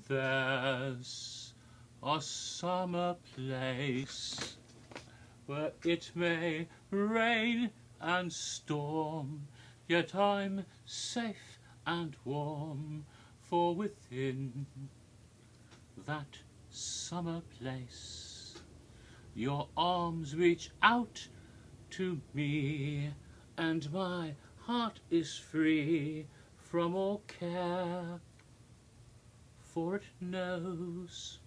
There's a summer place where it may rain and storm, yet I'm safe and warm, for within that summer place your arms reach out to me, and my heart is free from all care, for it knows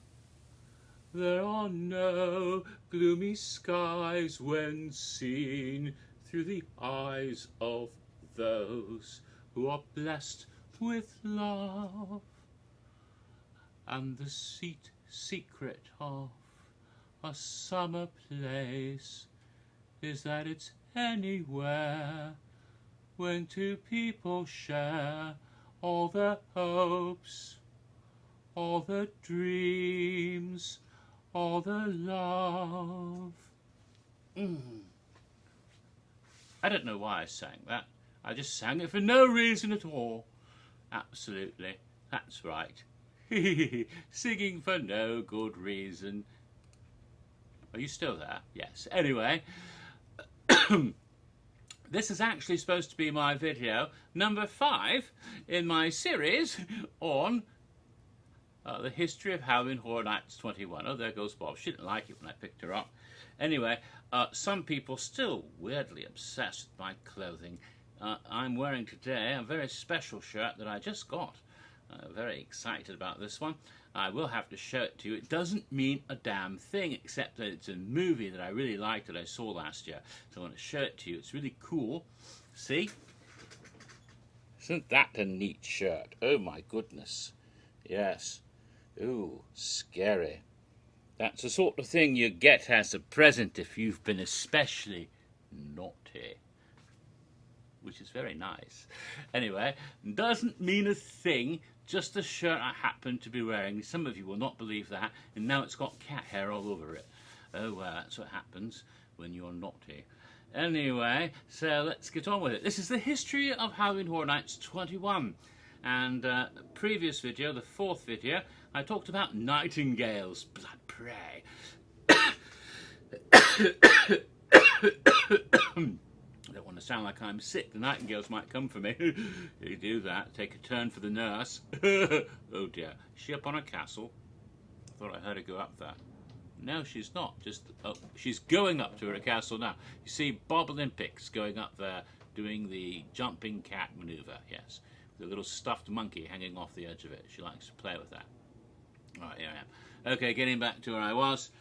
there are no gloomy skies when seen through the eyes of those who are blessed with love. And the secret of a summer place is that it's anywhere when two people share all their hopes, all their dreams, all their love. I don't know why I sang that. I just sang it for no reason at all. Absolutely, that's right. Singing for no good reason. Are you still there? Yes. Anyway, this is actually supposed to be my video number 5 in my series on the history of Halloween Horror Nights 21. Oh, there goes Bob. She didn't like it when I picked her up. Anyway, some people still weirdly obsessed with my clothing. I'm wearing today a very special shirt that I just got. Very excited about this one. I will have to show it to you. It doesn't mean a damn thing, except that it's a movie that I really liked that I saw last year. So I want to show it to you. It's really cool. See? Isn't that a neat shirt? Oh my goodness. Yes. Ooh, scary. That's the sort of thing you get as a present if you've been especially naughty. Which is very nice. Anyway, doesn't mean a thing, just a shirt I happen to be wearing. Some of you will not believe that, and now it's got cat hair all over it. Oh, well, that's what happens when you're naughty. Anyway, so let's get on with it. This is the history of Halloween Horror Nights 21. And previous video, the 4th video, I talked about Nightingales, blood prey. I don't want to sound like I'm sick. The Nightingales might come for me. They do that. Take a turn for the nurse. Oh dear. Is she up on a castle? I thought I heard her go up there. No, she's not. Just she's going up to her castle now. You see Bob Olympics going up there doing the jumping cat maneuver. Yes. The little stuffed monkey hanging off the edge of it. She likes to play with that. Right, here I am. Okay, getting back to where I was.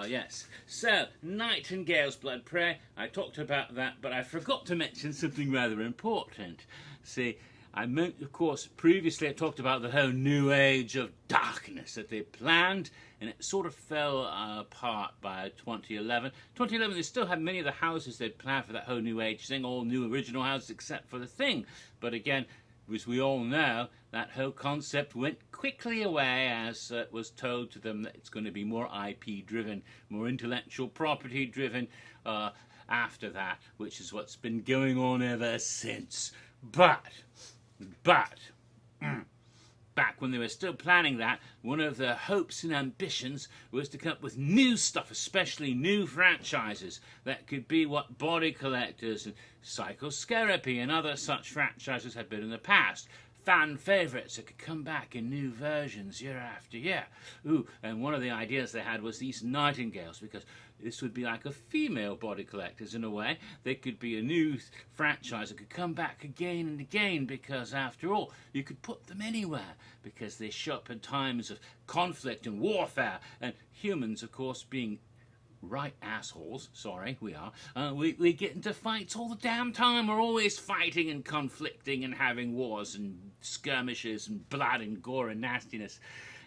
Yes, so Nightingales blood prey, I talked about that, but I forgot to mention something rather important. See, I meant, of course, previously I talked about the whole new age of darkness that they planned, and it sort of fell apart by 2011. 2011, they still had many of the houses they'd planned for that whole new age thing, all new original houses except for the Thing. But again, as we all know, that whole concept went quickly away as it was told to them that it's going to be more IP driven, more intellectual property driven after that, which is what's been going on ever since. But back when they were still planning that, one of their hopes and ambitions was to come up with new stuff, especially new franchises that could be what Body Collectors and Psychoscarapy and other such franchises had been in the past. Fan favourites that could come back in new versions year after year. Ooh, and one of the ideas they had was these Nightingales, because this would be like a female Body Collectors in a way. They could be a new franchise that could come back again and again, because after all, you could put them anywhere, because they show up in times of conflict and warfare, and humans, of course, being right assholes, sorry, we are, we get into fights all the damn time. We're always fighting and conflicting and having wars and skirmishes and blood and gore and nastiness.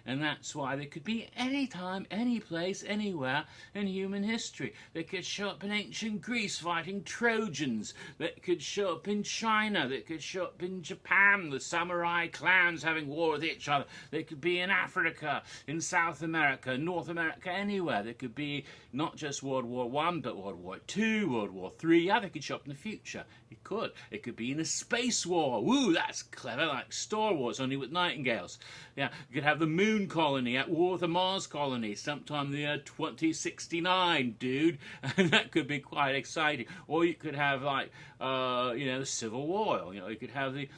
And that's why they could be any time, any place, anywhere in human history. They could show up in ancient Greece fighting Trojans. They could show up in China. They could show up in Japan, the samurai clans having war with each other. They could be in Africa, in South America, North America, anywhere. They could be not just World War I, but World War II, World War III. Yeah, they could show up in the future. It could. It could be in a space war. Woo, that's clever, like Star Wars, only with Nightingales. Yeah, you could have the moon moon colony, at war with the Mars colony, sometime in the year 2069, dude. And that could be quite exciting. Or you could have, like, the Civil War. You could have the,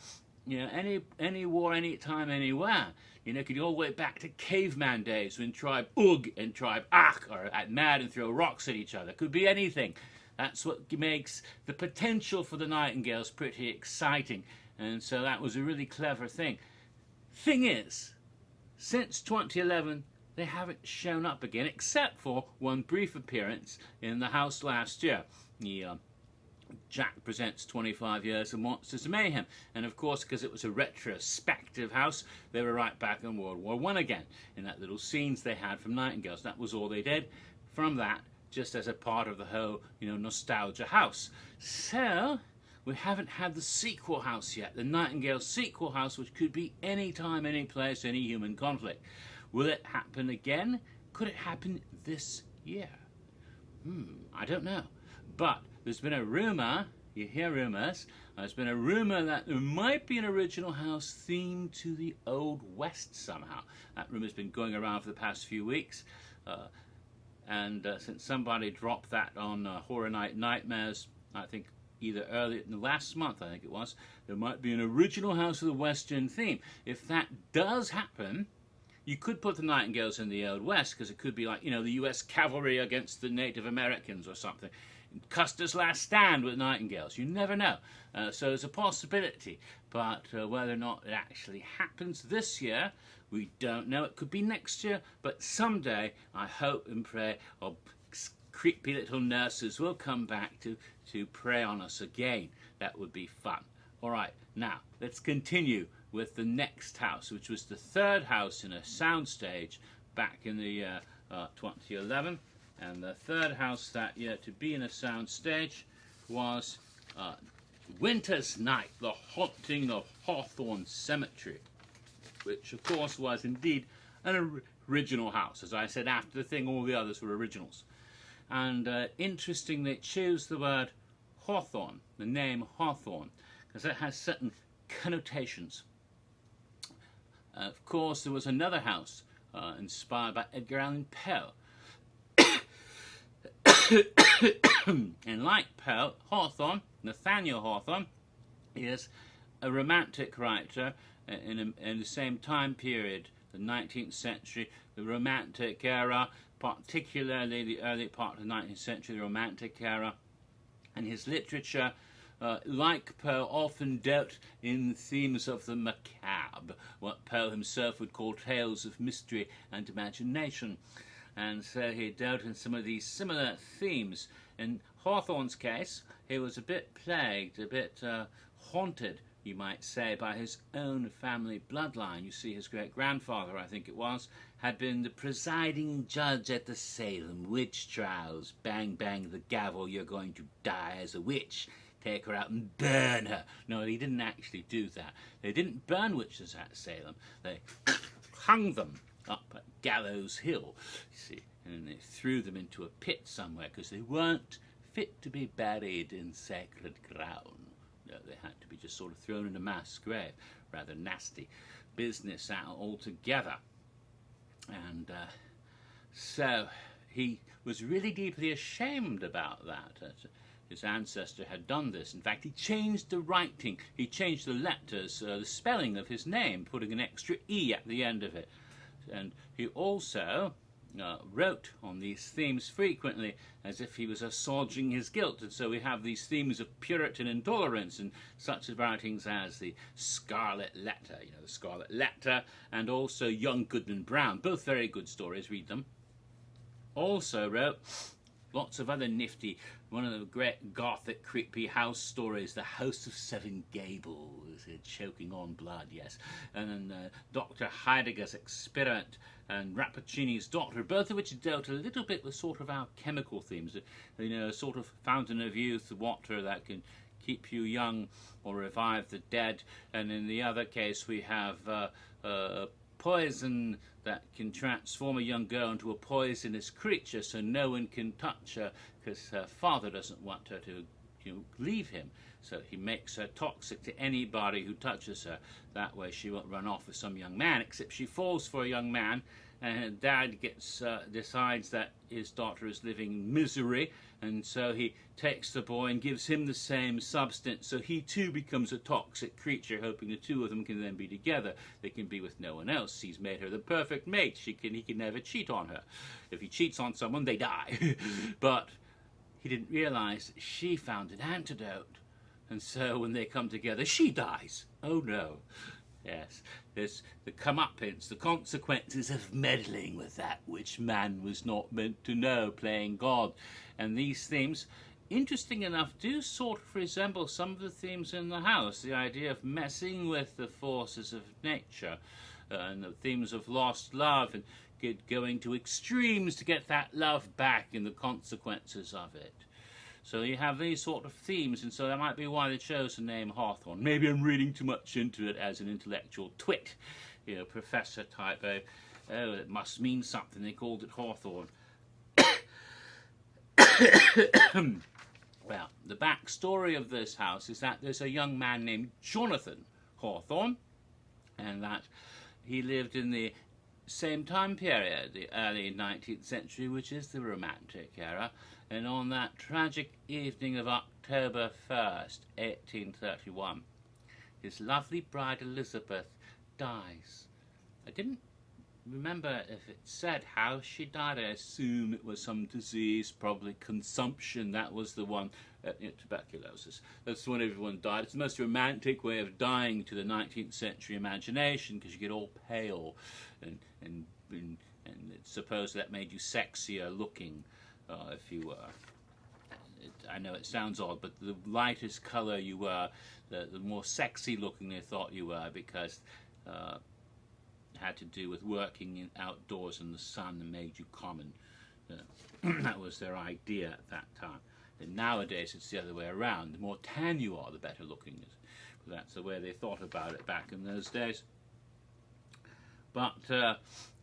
any war, anytime, anywhere. It could go all the way back to caveman days when tribe Ugg and tribe Ak are mad and throw rocks at each other. Could be anything. That's what makes the potential for the Nightingales pretty exciting. And so that was a really clever thing. Thing is, since 2011, they haven't shown up again, except for one brief appearance in the house last year. Jack Presents 25 Years of Monsters of Mayhem. And of course, because it was a retrospective house, they were right back in World War I again, in that little scenes they had from Nightingales. That was all they did from that, just as a part of the whole, nostalgia house. So, we haven't had the sequel house yet, the Nightingale sequel house, which could be any time, any place, any human conflict. Will it happen again? Could it happen this year? I don't know. But there's been a rumour, you hear rumours, there's been a rumour that there might be an original house themed to the Old West somehow. That rumour's been going around for the past few weeks. And since somebody dropped that on Horror Night Nightmares, I think either earlier in the last month, I think it was, there might be an original House of the Western theme. If that does happen, you could put the Nightingales in the Old West, because it could be like, the US cavalry against the Native Americans or something. Custer's Last Stand with Nightingales. You never know. So there's a possibility. But whether or not it actually happens this year, we don't know. It could be next year. But someday, I hope and pray, creepy little nurses will come back to prey on us again. That would be fun. All right, now let's continue with the next house, which was the third house in a soundstage back in the year 2011. And the third house that year to be in a soundstage was Winter's Night, The Haunting of Hawthorne Cemetery, which of course was indeed an original house. As I said, after the thing, all the others were originals. And interesting they choose the word Hawthorne, the name Hawthorne, because it has certain connotations. Of course, there was another house inspired by Edgar Allan Poe. And like Poe, Hawthorne, Nathaniel Hawthorne, is a romantic writer in the same time period, the 19th century, the Romantic era, particularly the early part of the 19th century, the Romantic era. And his literature, like Poe, often dealt in themes of the macabre, what Poe himself would call tales of mystery and imagination. And so he dealt in some of these similar themes. In Hawthorne's case, he was a bit plagued, a bit haunted, you might say, by his own family bloodline. You see, his great-grandfather, I think it was, had been the presiding judge at the Salem witch trials. Bang, bang the gavel, you're going to die as a witch. Take her out and burn her. No, he didn't actually do that. They didn't burn witches at Salem. They hung them up at Gallows Hill, you see, and they threw them into a pit somewhere because they weren't fit to be buried in sacred ground. No, they had to be just sort of thrown in a mass grave. Rather nasty business altogether. And so he was really deeply ashamed about that. His ancestor had done this. In fact, he changed the writing. He changed the letters, the spelling of his name, putting an extra E at the end of it. And he also wrote on these themes frequently as if he was assuaging his guilt. And so we have these themes of Puritan intolerance and such writings as the Scarlet Letter, the Scarlet Letter, and also Young Goodman Brown. Both very good stories, read them. Also wrote lots of other nifty, one of the great gothic creepy house stories, The House of Seven Gables, choking on blood, yes. And then Dr. Heidegger's Experiment and Rappaccini's Doctor, both of which dealt a little bit with sort of our chemical themes, sort of fountain of youth, water that can keep you young or revive the dead. And in the other case we have poison that can transform a young girl into a poisonous creature so no one can touch her because her father doesn't want her to leave him. So he makes her toxic to anybody who touches her. That way she won't run off with some young man, except she falls for a young man, and her dad decides that his daughter is living misery, and so he takes the boy and gives him the same substance, so he too becomes a toxic creature, hoping the two of them can then be together. They can be with no one else. He's made her the perfect mate. He can never cheat on her. If he cheats on someone, they die. But he didn't realize she found an antidote, and so when they come together, she dies. Oh no. Yes, there's the comeuppance, the consequences of meddling with that which man was not meant to know, playing God. And these themes, interesting enough, do sort of resemble some of the themes in the house. The idea of messing with the forces of nature, and the themes of lost love, and going to extremes to get that love back, and the consequences of it. So you have these sort of themes, and so that might be why they chose the name Hawthorne. Maybe I'm reading too much into it as an intellectual twit, professor type. Oh, it must mean something. They called it Hawthorne. Well, the backstory of this house is that there's a young man named Jonathan Hawthorne, and that he lived in the same time period, the early 19th century, which is the Romantic era. And on that tragic evening of October 1st, 1831, his lovely bride Elizabeth dies. I didn't remember if it said how she died. I assume it was some disease, probably consumption. That was the one, tuberculosis. That's when everyone died. It's the most romantic way of dying to the 19th century imagination, because you get all pale, and it's supposed that made you sexier looking. If you were, I know it sounds odd, but the lightest color you were, the more sexy looking they thought you were, because it had to do with working outdoors in the sun and made you common. That was their idea at that time. And nowadays it's the other way around. The more tan you are, the better looking it is. But that's the way they thought about it back in those days. But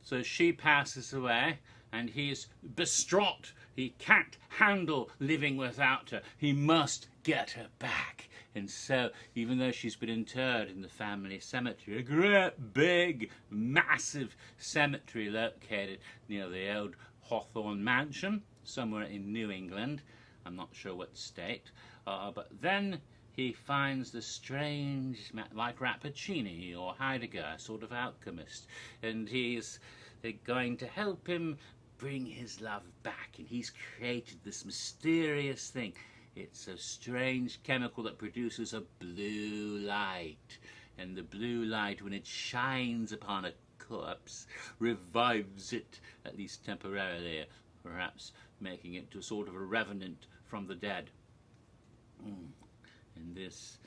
so she passes away, and he's distraught. He can't handle living without her. He must get her back. And so, even though she's been interred in the family cemetery, a great, big, massive cemetery located near the old Hawthorne mansion, somewhere in New England, I'm not sure what state, but then he finds the strange, like Rappaccini or Heidegger, sort of alchemist, and they're going to help him bring his love back, and he's created this mysterious thing. It's a strange chemical that produces a blue light, and the blue light, when it shines upon a corpse, revives it, at least temporarily, perhaps making it to a sort of a revenant from the dead. And this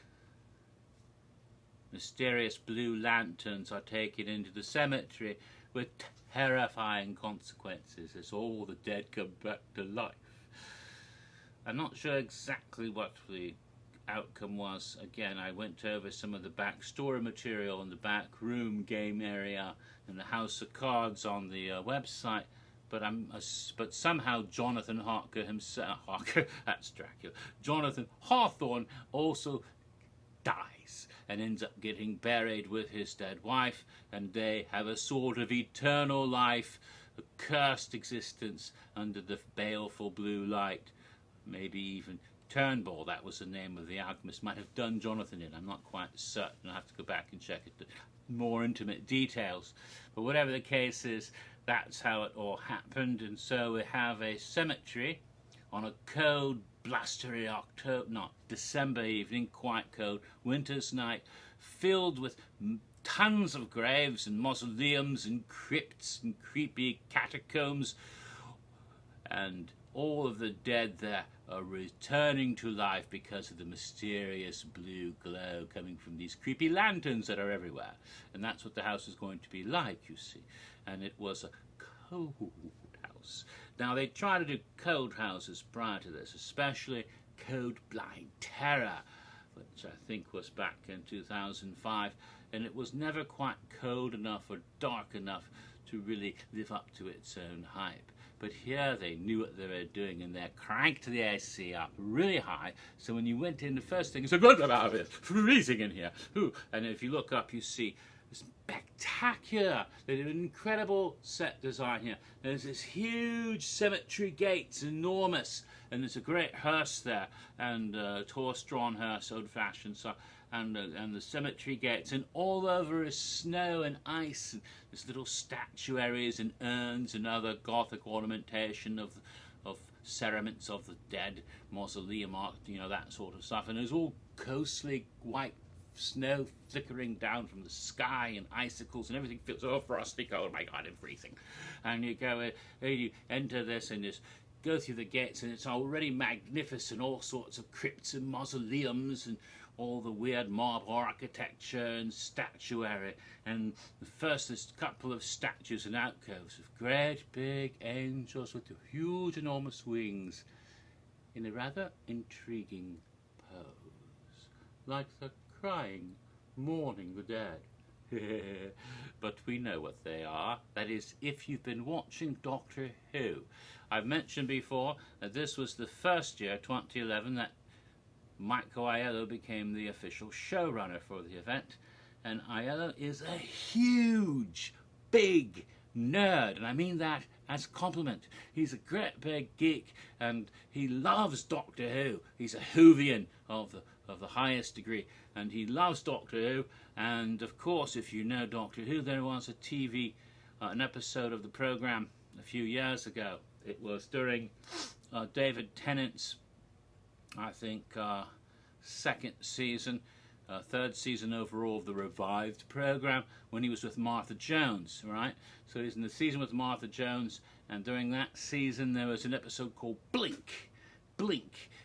mysterious blue lanterns are taken into the cemetery with terrifying consequences as all the dead come back to life. I'm not sure exactly what the outcome was. Again, I went over some of the backstory material in the back room game area and the House of Cards on the website, but somehow Jonathan Harker himself, that's Dracula, Jonathan Hawthorne also dies and ends up getting buried with his dead wife, and they have a sort of eternal life, a cursed existence under the baleful blue light. Maybe even Turnbull, that was the name of the alchemist, might have done Jonathan in. I'm not quite certain. I'll have to go back and check it, more intimate details. But whatever the case is, that's how it all happened. And so we have a cemetery on a cold, blustery December evening, quite cold, winter's night, filled with tons of graves and mausoleums and crypts and creepy catacombs, and all of the dead there are returning to life because of the mysterious blue glow coming from these creepy lanterns that are everywhere. And that's what the house is going to be like, you see. And it was a cold house. Now, they tried to do cold houses prior to this, especially Code Blind Terror, which I think was back in 2005, and it was never quite cold enough or dark enough to really live up to its own hype. But here they knew what they were doing, and they cranked the AC up really high. So when you went in, the first thing is, it's freezing in here. Ooh. And if you look up, you see spectacular. They did an incredible set design here. There's this huge cemetery gates, enormous, and there's a great hearse there, and horse-drawn hearse, old-fashioned. So, and the cemetery gates, and all over is snow and ice, and there's little statuaries and urns and other Gothic ornamentation of cerements of the dead, mausoleum art, you know, that sort of stuff. And there's all ghostly white snow flickering down from the sky, and icicles, and everything feels so frosty cold. Oh my God, I'm freezing. And you go, you enter this and just go through the gates, and it's already magnificent, all sorts of crypts and mausoleums and all the weird marble architecture and statuary. And first there's a couple of statues and alcoves of great big angels with huge enormous wings in a rather intriguing pose, like the crying, mourning the dead. But we know what they are. That is, if you've been watching Doctor Who. I've mentioned before that this was the first year, 2011, that Michael Aiello became the official showrunner for the event. And Aiello is a huge, big nerd, and I mean that as a compliment. He's a great big geek, and he loves Doctor Who. He's a Whovian of the highest degree, and he loves Doctor Who. And of course, if you know Doctor Who, there was a an episode of the program a few years ago. It was during David Tennant's, I think, second season, third season overall of the revived program, when he was with Martha Jones, right? So he's in the season with Martha Jones, and during that season there was an episode called Blink.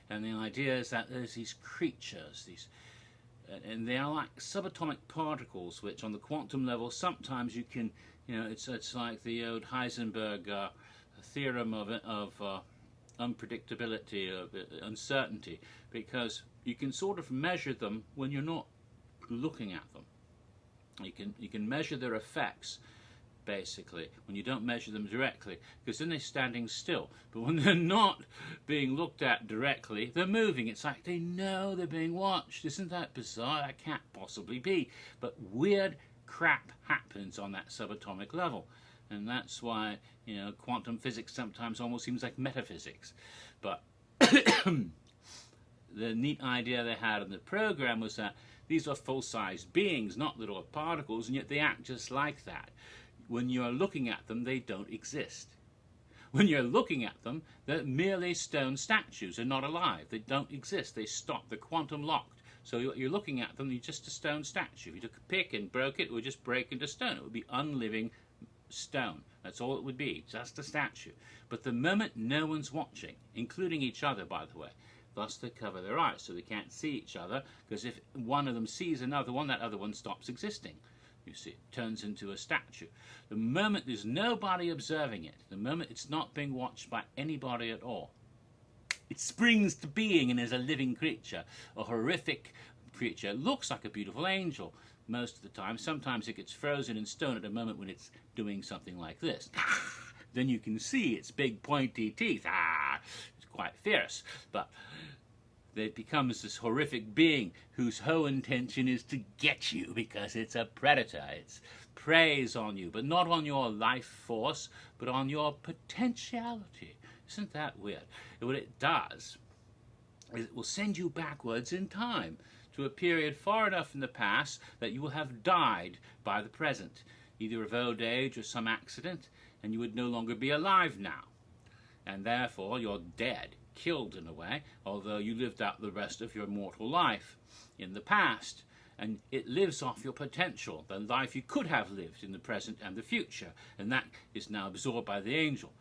And the idea is that there's these creatures, and they are like subatomic particles, which on the quantum level sometimes you can, you know, it's like the old Heisenberg theorem of unpredictability, of uncertainty, because you can sort of measure them when you're not looking at them. You can measure their effects, basically, when you don't measure them directly, because then they're standing still. But when they're not being looked at directly, they're moving. It's like they know they're being watched. Isn't that bizarre? That can't possibly be. But weird crap happens on that subatomic level. And that's why, you know, quantum physics sometimes almost seems like metaphysics. But the neat idea they had in the program was that these are full-size beings, not little particles, and yet they act just like that. When you're looking at them, they don't exist. When you're looking at them, they're merely stone statues. They're not alive. They don't exist. They stop. They're quantum locked. So you're looking at them, you're just a stone statue. If you took a pick and broke it, it would just break into stone. It would be unliving stone. That's all it would be, just a statue. But the moment no one's watching, including each other, by the way, thus they cover their eyes so they can't see each other, because if one of them sees another one, that other one stops existing. You see, it turns into a statue. The moment there's nobody observing it, the moment it's not being watched by anybody at all, it springs to being and is a living creature, a horrific creature. It looks like a beautiful angel most of the time. Sometimes it gets frozen in stone at a moment when it's doing something like this. Then you can see its big pointy teeth. It's quite fierce. But it becomes this horrific being whose whole intention is to get you, because it's a predator. It preys on you, but not on your life force, but on your potentiality. Isn't that weird? What it does is it will send you backwards in time to a period far enough in the past that you will have died by the present, either of old age or some accident, and you would no longer be alive now. And therefore you're dead, killed in a way, although you lived out the rest of your mortal life in the past. And it lives off your potential, the life you could have lived in the present and the future, and that is now absorbed by the angel.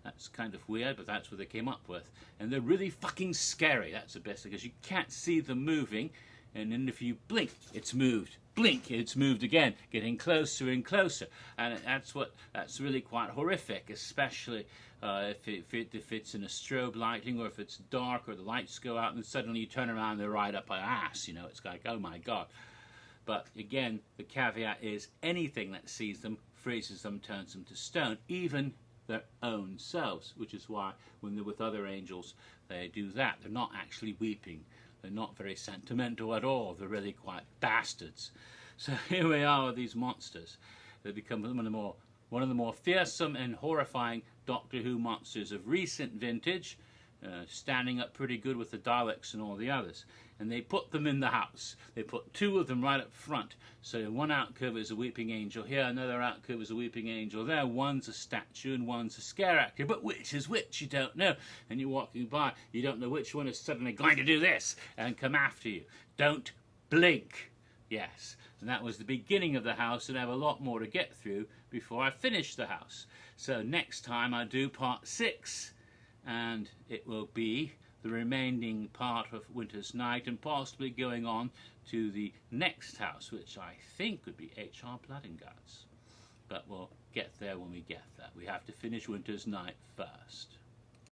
That's kind of weird, but that's what they came up with. And they're really fucking scary. That's the best, because you can't see them moving, and then if you blink, it's moved. Blink, it's moved again, getting closer and closer. And that's really quite horrific, especially if it's in a strobe lighting, or if it's dark, or the lights go out, and suddenly you turn around and they're right up our ass. You know, it's like, oh my God. But again, the caveat is anything that sees them freezes them, turns them to stone, even their own selves, which is why when they're with other angels they do that. They're not actually weeping. They're not very sentimental at all. They're really quite bastards. So here we are with these monsters. They become one of the more fearsome and horrifying Doctor Who monsters of recent vintage, standing up pretty good with the Daleks and all the others. And they put them in the house. They put two of them right up front. So in one alcove is a weeping angel here, another alcove is a weeping angel there. One's a statue and one's a scare actor. But which is which, you don't know. And you're walking by, you don't know which one is suddenly going to do this and come after you. Don't blink. Yes. And that was the beginning of the house, and I have a lot more to get through before I finish the house. So next time I do part 6, and it will be the remaining part of Winter's Night, and possibly going on to the next house, which I think would be H.R. Blood and Guts. But we'll get there when we get there. We have to finish Winter's Night first.